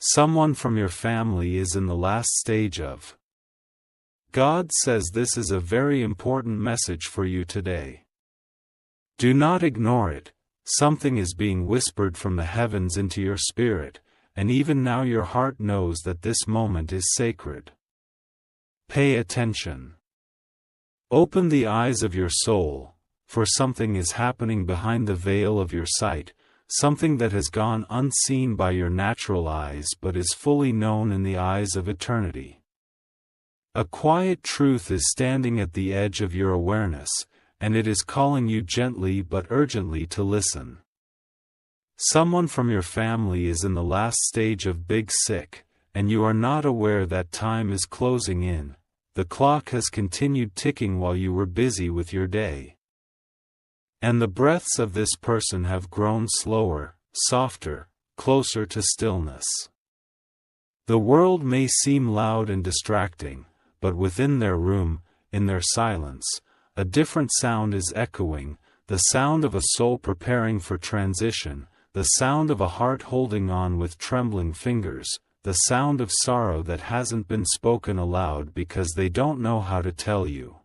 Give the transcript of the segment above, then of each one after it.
Someone from your family is in the last stage of. God says this is a very important message for you today. Do not ignore it. Something is being whispered from the heavens into your spirit, and even now your heart knows that this moment is sacred. Pay attention. Open the eyes of your soul, for something is happening behind the veil of your sight, something that has gone unseen by your natural eyes but is fully known in the eyes of eternity. A quiet truth is standing at the edge of your awareness, and it is calling you gently but urgently to listen. Someone from your family is in the last stage of big sick, and you are not aware that time is closing in. The clock has continued ticking while you were busy with your day. And the breaths of this person have grown slower, softer, closer to stillness. The world may seem loud and distracting, but within their room, in their silence, a different sound is echoing, the sound of a soul preparing for transition, the sound of a heart holding on with trembling fingers, the sound of sorrow that hasn't been spoken aloud because they don't know how to tell you.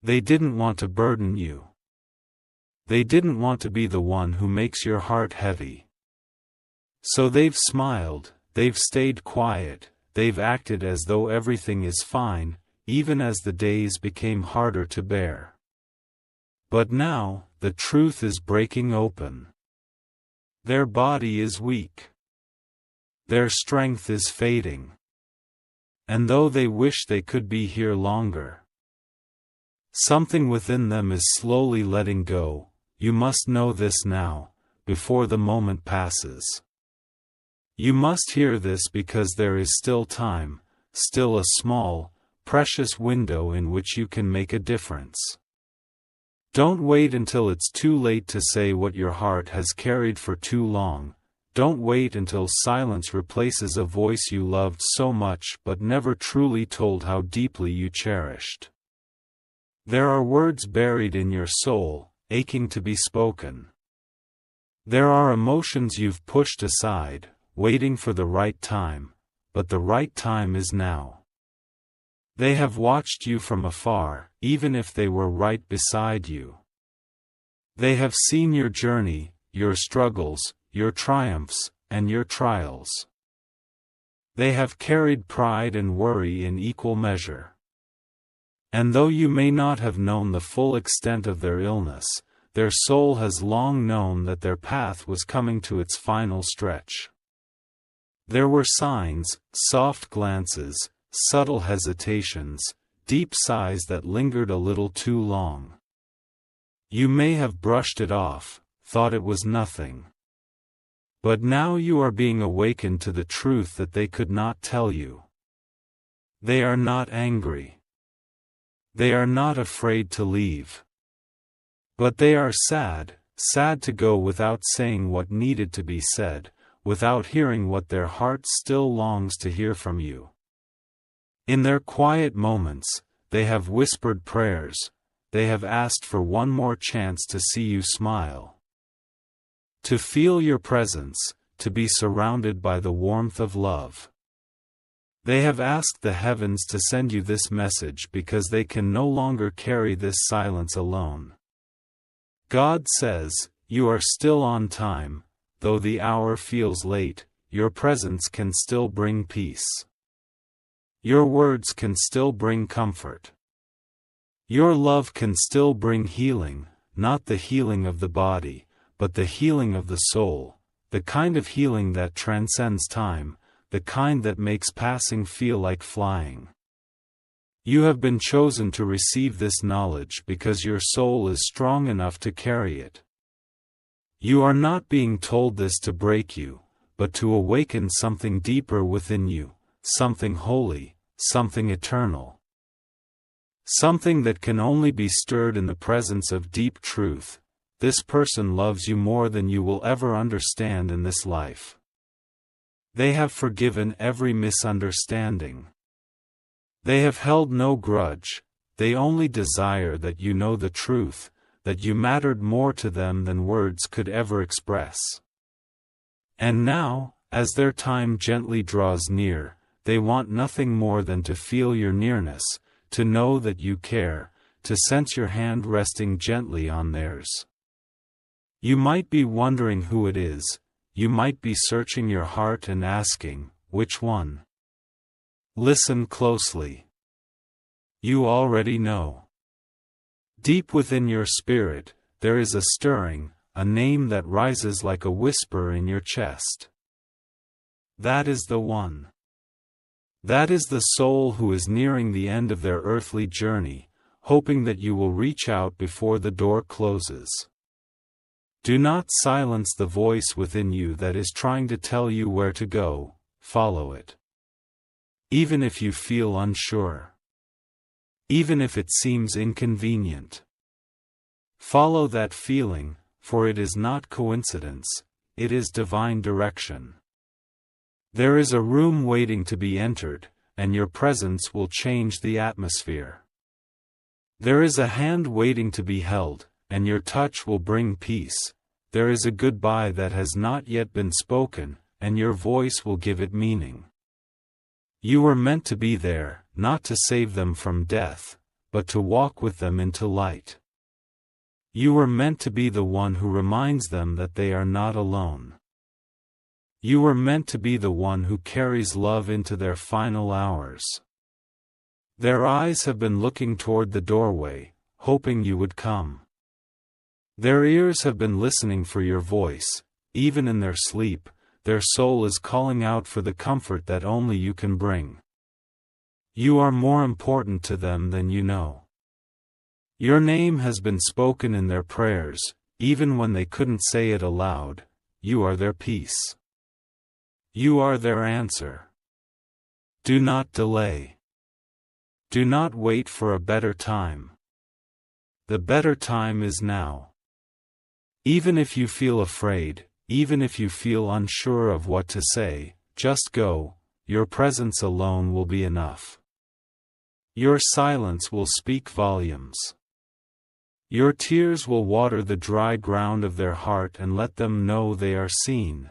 They didn't want to burden you. They didn't want to be the one who makes your heart heavy. So they've smiled, they've stayed quiet, they've acted as though everything is fine, even as the days became harder to bear. But now, the truth is breaking open. Their body is weak. Their strength is fading. And though they wish they could be here longer, something within them is slowly letting go. You must know this now, before the moment passes. You must hear this because there is still time, still a small, precious window in which you can make a difference. Don't wait until it's too late to say what your heart has carried for too long. Don't wait until silence replaces a voice you loved so much but never truly told how deeply you cherished. There are words buried in your soul, aching to be spoken. There are emotions you've pushed aside, waiting for the right time, but the right time is now. They have watched you from afar, even if they were right beside you. They have seen your journey, your struggles, your triumphs, and your trials. They have carried pride and worry in equal measure. And though you may not have known the full extent of their illness, their soul has long known that their path was coming to its final stretch. There were signs, soft glances, subtle hesitations, deep sighs that lingered a little too long. You may have brushed it off, thought it was nothing. But now you are being awakened to the truth that they could not tell you. They are not angry. They are not afraid to leave. But they are sad, sad to go without saying what needed to be said, without hearing what their heart still longs to hear from you. In their quiet moments, they have whispered prayers, they have asked for one more chance to see you smile. To feel your presence, to be surrounded by the warmth of love. They have asked the heavens to send you this message because they can no longer carry this silence alone. God says, you are still on time, though the hour feels late, your presence can still bring peace. Your words can still bring comfort. Your love can still bring healing, not the healing of the body, but the healing of the soul, the kind of healing that transcends time, the kind that makes passing feel like flying. You have been chosen to receive this knowledge because your soul is strong enough to carry it. You are not being told this to break you, but to awaken something deeper within you, something holy, something eternal. Something that can only be stirred in the presence of deep truth. This person loves you more than you will ever understand in this life. They have forgiven every misunderstanding. They have held no grudge, they only desire that you know the truth, that you mattered more to them than words could ever express. And now, As their time gently draws near, they want nothing more than to feel your nearness, to know that you care, to sense your hand resting gently on theirs. You might be wondering who it is, you might be searching your heart and asking, which one? Listen closely. You already know. Deep within your spirit, there is a stirring, a name that rises like a whisper in your chest. That is the one. That is the soul who is nearing the end of their earthly journey, hoping that you will reach out before the door closes. Do not silence the voice within you that is trying to tell you where to go, follow it. Even if you feel unsure. Even if it seems inconvenient. Follow that feeling, for it is not coincidence, it is divine direction. There is a room waiting to be entered, and your presence will change the atmosphere. There is a hand waiting to be held, and your touch will bring peace. There is a goodbye that has not yet been spoken, and your voice will give it meaning. You were meant to be there, not to save them from death, but to walk with them into light. You were meant to be the one who reminds them that they are not alone. You were meant to be the one who carries love into their final hours. Their eyes have been looking toward the doorway, hoping you would come. Their ears have been listening for your voice, even in their sleep, their soul is calling out for the comfort that only you can bring. You are more important to them than you know. Your name has been spoken in their prayers, even when they couldn't say it aloud. You are their peace. You are their answer. Do not delay. Do not wait for a better time. The better time is now. Even if you feel afraid, even if you feel unsure of what to say, just go, your presence alone will be enough. Your silence will speak volumes. Your tears will water the dry ground of their heart and let them know they are seen.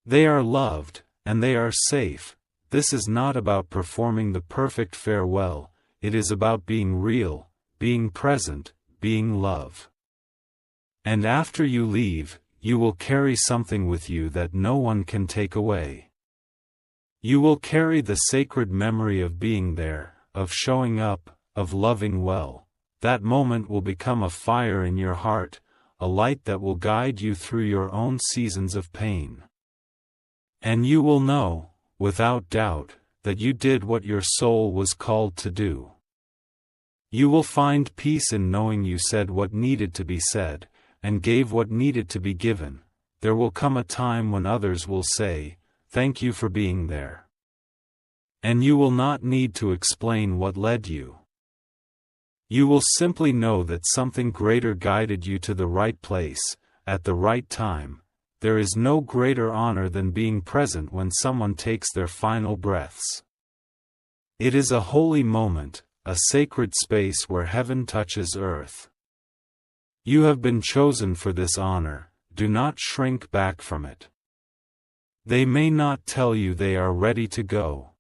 They are loved, and they are safe. This is not about performing the perfect farewell, it is about being real, being present, being love. And after you leave, you will carry something with you that no one can take away. You will carry the sacred memory of being there, of showing up, of loving well. That moment will become a fire in your heart, a light that will guide you through your own seasons of pain. And you will know, without doubt, that you did what your soul was called to do. You will find peace in knowing you said what needed to be said, and gave what needed to be given. There will come a time when others will say, "Thank you for being there." And you will not need to explain what led you. You will simply know that something greater guided you to the right place, at the right time. There is no greater honor than being present when someone takes their final breaths. It is a holy moment, a sacred space where heaven touches earth. You have been chosen for this honor, do not shrink back from it. They may not tell you they are ready to go.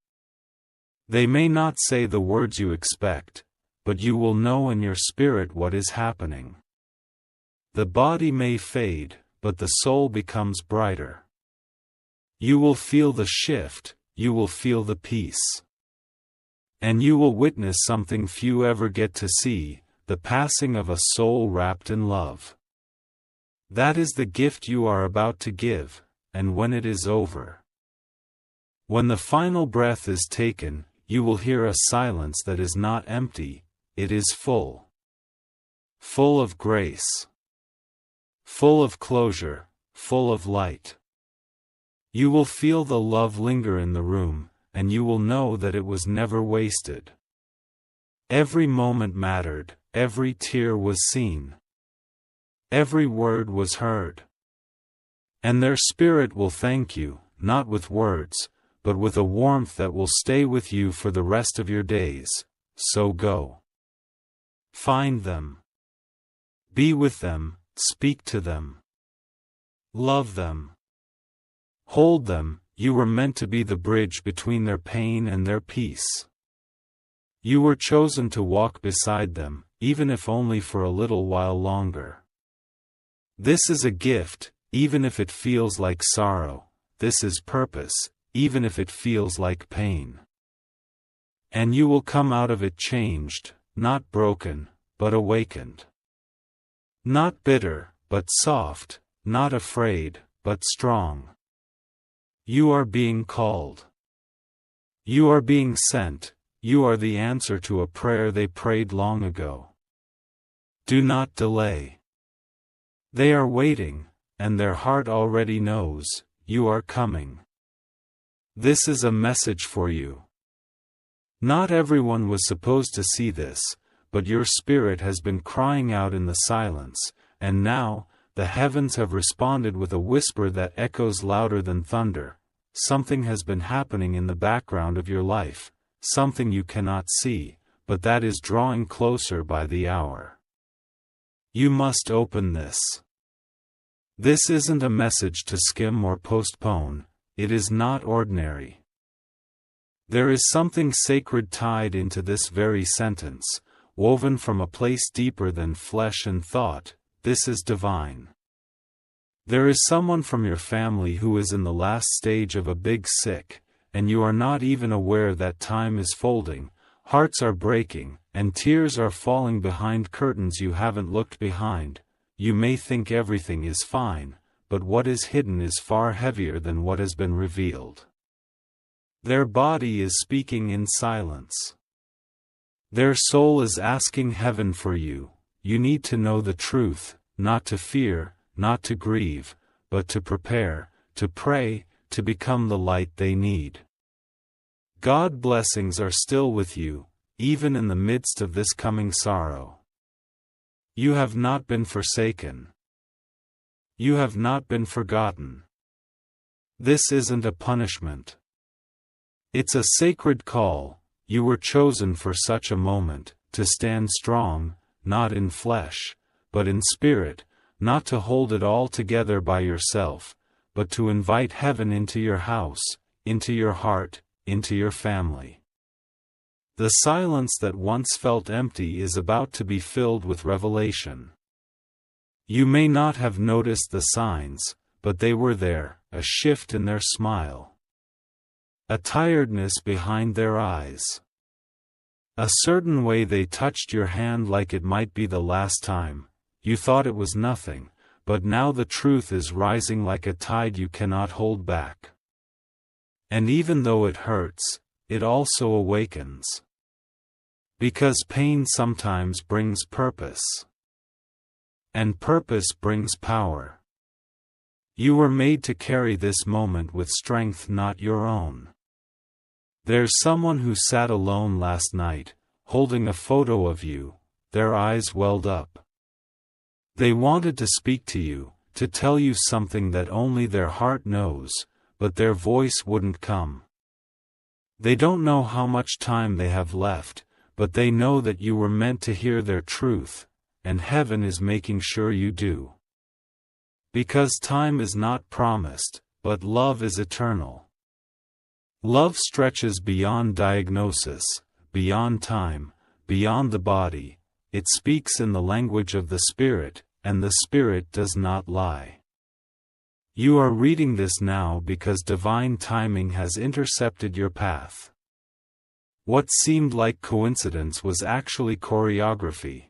They may not say the words you expect, but you will know in your spirit what is happening. The body may fade, but the soul becomes brighter. You will feel the shift, you will feel the peace. And you will witness something few ever get to see, the passing of a soul wrapped in love. That is the gift you are about to give, and when it is over, when the final breath is taken, you will hear a silence that is not empty, it is full. Full of grace. Full of closure, full of light. You will feel the love linger in the room, and you will know that it was never wasted. Every moment mattered, every tear was seen. Every word was heard. And their spirit will thank you, not with words, but with a warmth that will stay with you for the rest of your days. So go. Find them. Be with them. Speak to them. Love them. Hold them, you were meant to be the bridge between their pain and their peace. You were chosen to walk beside them, even if only for a little while longer. This is a gift, even if it feels like sorrow. This is purpose, even if it feels like pain. And you will come out of it changed, not broken, but awakened. Not bitter, but soft, not afraid, but strong. You are being called. You are being sent, you are the answer to a prayer they prayed long ago. Do not delay. They are waiting, and their heart already knows, you are coming. This is a message for you. Not everyone was supposed to see this, but your spirit has been crying out in the silence, and now, the heavens have responded with a whisper that echoes louder than thunder. Something has been happening in the background of your life, something you cannot see, but that is drawing closer by the hour. You must open this. This isn't a message to skim or postpone, it is not ordinary. There is something sacred tied into this very sentence, woven from a place deeper than flesh and thought. This is divine. There is someone from your family who is in the last stage of a big sick, and you are not even aware that time is folding, hearts are breaking, and tears are falling behind curtains you haven't looked behind. You may think everything is fine, but what is hidden is far heavier than what has been revealed. Their body is speaking in silence. Their soul is asking heaven for you. You need to know the truth, not to fear, not to grieve, but to prepare, to pray, to become the light they need. God's blessings are still with you, even in the midst of this coming sorrow. You have not been forsaken. You have not been forgotten. This isn't a punishment. It's a sacred call. You were chosen for such a moment, to stand strong, not in flesh, but in spirit, not to hold it all together by yourself, but to invite heaven into your house, into your heart, into your family. The silence that once felt empty is about to be filled with revelation. You may not have noticed the signs, but they were there, a shift in their smile, a tiredness behind their eyes, a certain way they touched your hand like it might be the last time. You thought it was nothing, but now the truth is rising like a tide you cannot hold back. And even though it hurts, it also awakens. Because pain sometimes brings purpose. And purpose brings power. You were made to carry this moment with strength not your own. There's someone who sat alone last night, holding a photo of you, their eyes welled up. They wanted to speak to you, to tell you something that only their heart knows, but their voice wouldn't come. They don't know how much time they have left, but they know that you were meant to hear their truth, and heaven is making sure you do. Because time is not promised, but love is eternal. Love stretches beyond diagnosis, beyond time, beyond the body. It speaks in the language of the Spirit, and the Spirit does not lie. You are reading this now because divine timing has intercepted your path. What seemed like coincidence was actually choreography.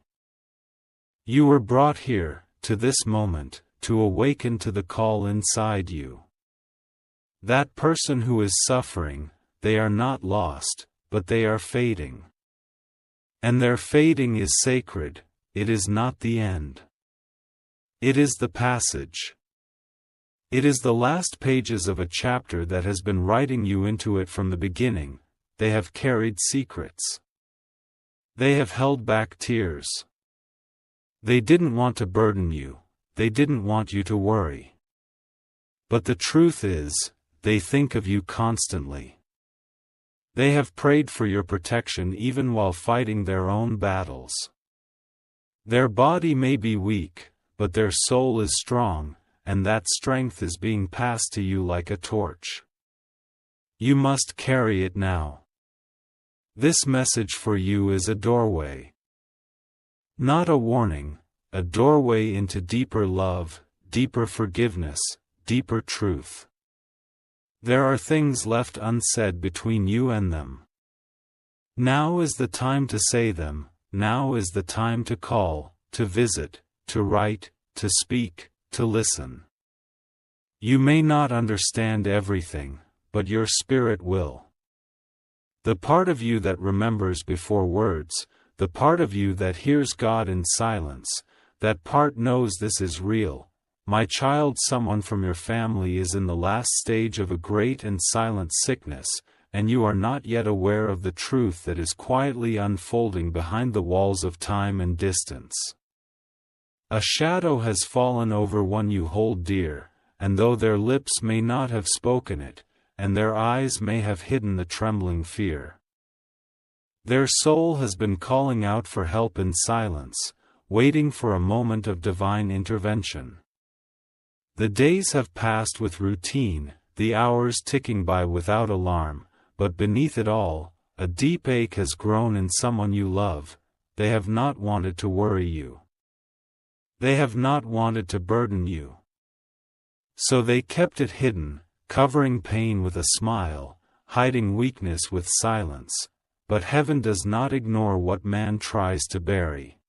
You were brought here, to this moment, to awaken to the call inside you. That person who is suffering, they are not lost, but they are fading. And their fading is sacred, it is not the end. It is the passage. It is the last pages of a chapter that has been writing you into it from the beginning. They have carried secrets. They have held back tears. They didn't want to burden you, they didn't want you to worry. But the truth is, they think of you constantly. They have prayed for your protection even while fighting their own battles. Their body may be weak, but their soul is strong, and that strength is being passed to you like a torch. You must carry it now. This message for you is a doorway. Not a warning, a doorway into deeper love, deeper forgiveness, deeper truth. There are things left unsaid between you and them. Now is the time to say them, now is the time to call, to visit, to write, to speak, to listen. You may not understand everything, but your spirit will. The part of you that remembers before words, the part of you that hears God in silence, that part knows this is real. My child, someone from your family is in the last stage of a great and silent sickness, and you are not yet aware of the truth that is quietly unfolding behind the walls of time and distance. A shadow has fallen over one you hold dear, and though their lips may not have spoken it, and their eyes may have hidden the trembling fear, their soul has been calling out for help in silence, waiting for a moment of divine intervention. The days have passed with routine, the hours ticking by without alarm, but beneath it all, a deep ache has grown in someone you love. They have not wanted to worry you. They have not wanted to burden you. So they kept it hidden, covering pain with a smile, hiding weakness with silence. But heaven does not ignore what man tries to bury.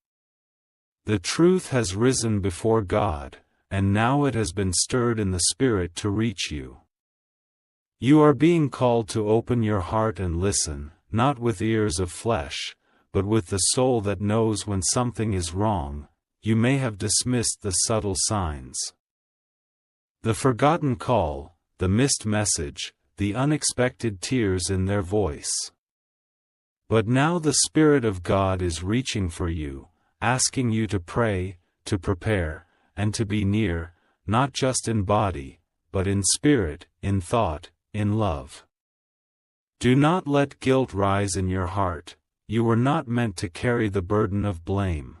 The truth has risen before God, and now it has been stirred in the Spirit to reach you. You are being called to open your heart and listen, not with ears of flesh, but with the soul that knows when something is wrong. You may have dismissed the subtle signs. The forgotten call, the missed message, the unexpected tears in their voice. But now the Spirit of God is reaching for you, asking you to pray, to prepare, and to be near, not just in body, but in spirit, in thought, in love. Do not let guilt rise in your heart. You were not meant to carry the burden of blame.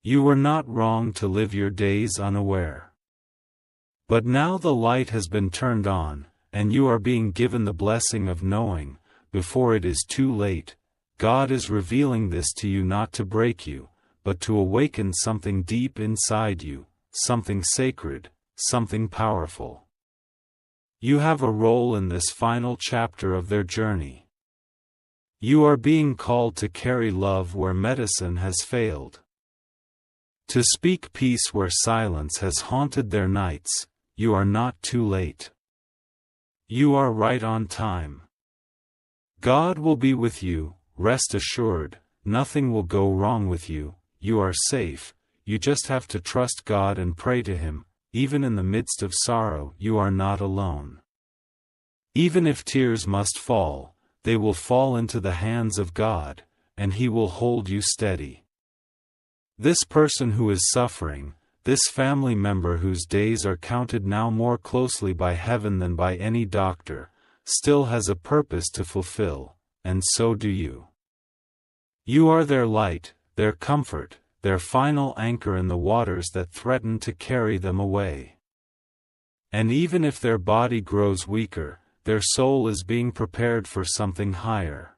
You were not wrong to live your days unaware. But now the light has been turned on, and you are being given the blessing of knowing, before it is too late. God is revealing this to you not to break you, but to awaken something deep inside you, something sacred, something powerful. You have a role in this final chapter of their journey. You are being called to carry love where medicine has failed. To speak peace where silence has haunted their nights. You are not too late. You are right on time. God will be with you, rest assured, nothing will go wrong with you, you are safe. You just have to trust God and pray to Him. Even in the midst of sorrow, you are not alone. Even if tears must fall, they will fall into the hands of God, and He will hold you steady. This person who is suffering, this family member whose days are counted now more closely by heaven than by any doctor, still has a purpose to fulfill, and so do you. You are their light, their comfort, their final anchor in the waters that threaten to carry them away. And even if their body grows weaker, their soul is being prepared for something higher.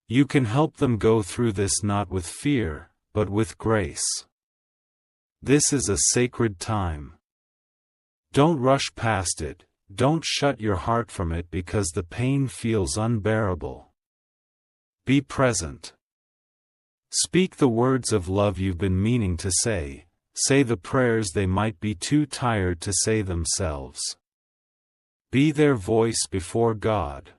You can help them go through this not with fear, but with grace. This is a sacred time. Don't rush past it, don't shut your heart from it because the pain feels unbearable. Be present. Speak the words of love you've been meaning to say the prayers they might be too tired to say themselves. Be their voice before God.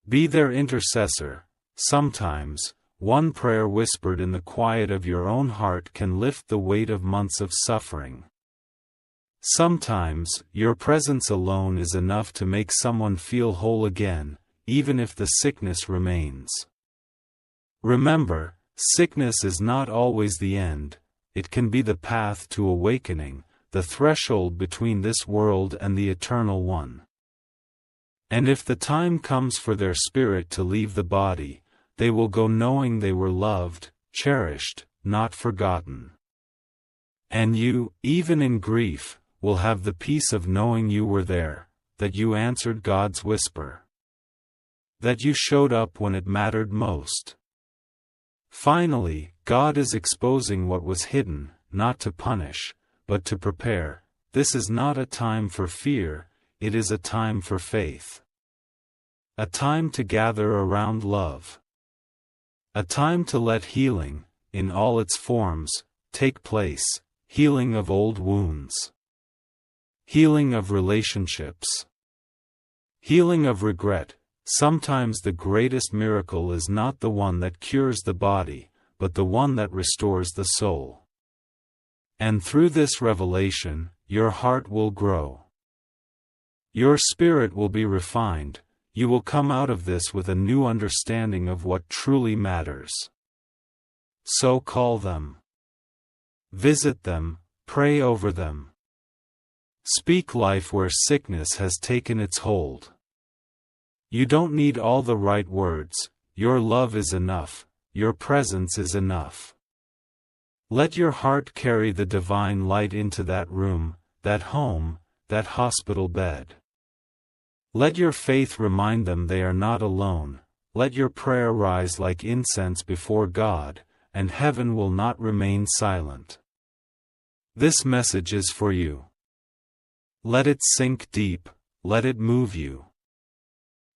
Be their intercessor. Sometimes, one prayer whispered in the quiet of your own heart can lift the weight of months of suffering. Sometimes, your presence alone is enough to make someone feel whole again, even if the sickness remains. Remember, sickness is not always the end, it can be the path to awakening, the threshold between this world and the eternal one. And if the time comes for their spirit to leave the body, they will go knowing they were loved, cherished, not forgotten. And you, even in grief, will have the peace of knowing you were there, that you answered God's whisper, that you showed up when it mattered most. Finally, God is exposing what was hidden, not to punish, but to prepare. This is not a time for fear, it is a time for faith. A time to gather around love. A time to let healing, in all its forms, take place, healing of old wounds. Healing of relationships. Healing of regret. Sometimes the greatest miracle is not the one that cures the body, but the one that restores the soul. And through this revelation, your heart will grow. Your spirit will be refined, you will come out of this with a new understanding of what truly matters. So call them. Visit them, pray over them. Speak life where sickness has taken its hold. You don't need all the right words, your love is enough, your presence is enough. Let your heart carry the divine light into that room, that home, that hospital bed. Let your faith remind them they are not alone, let your prayer rise like incense before God, and heaven will not remain silent. This message is for you. Let it sink deep, let it move you.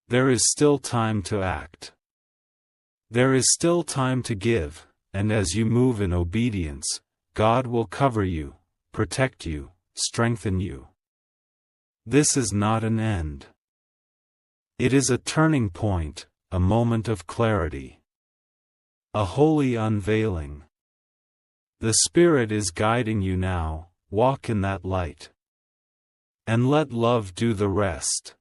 There is still time to act. There is still time to give, and as you move in obedience, God will cover you, protect you, strengthen you. This is not an end. It is a turning point, a moment of clarity. A holy unveiling. The Spirit is guiding you now, walk in that light. And let love do the rest.